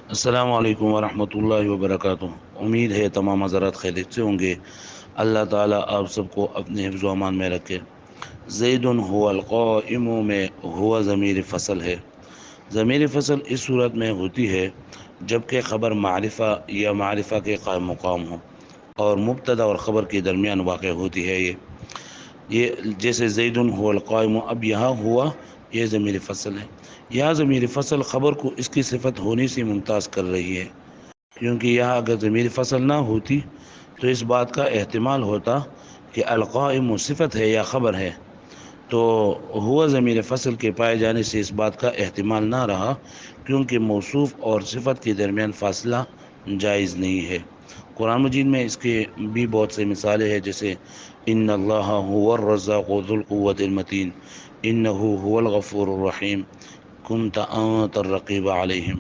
السلام علیکم ورحمۃ اللہ وبرکاتہ۔ امید ہے تمام حضرات خیریت سے ہوں گے۔ اللہ تعالیٰ آپ سب کو اپنے حفظ و امان میں رکھے۔ زید هو القائم میں ہوا ضمیر فصل ہے۔ ضمیر فصل اس صورت میں ہوتی ہے جبکہ خبر معرفہ یا معرفہ کے قائم مقام ہو اور مبتدا اور خبر کے درمیان واقع ہوتی ہے۔ یہ جیسے زید هو القائم، اب یہاں ہوا یہ ضمیر فصل ہے۔ یہاں ضمیر فصل خبر کو اس کی صفت ہونے سے ممتاز کر رہی ہے، کیونکہ یہاں اگر ضمیر فصل نہ ہوتی تو اس بات کا احتمال ہوتا کہ القائم صفت ہے یا خبر ہے، تو ہوا ضمیر فصل کے پائے جانے سے اس بات کا احتمال نہ رہا، کیونکہ موصوف اور صفت کے درمیان فاصلہ جائز نہیں ہے۔ قرآن مجید میں اس کے بھی بہت سے مثالیں ہیں، جیسے ان اللہ هو الرزاق ذو القوة المتین، انہ هو الغفور الرحیم، کنت انت الرقیب علیہم۔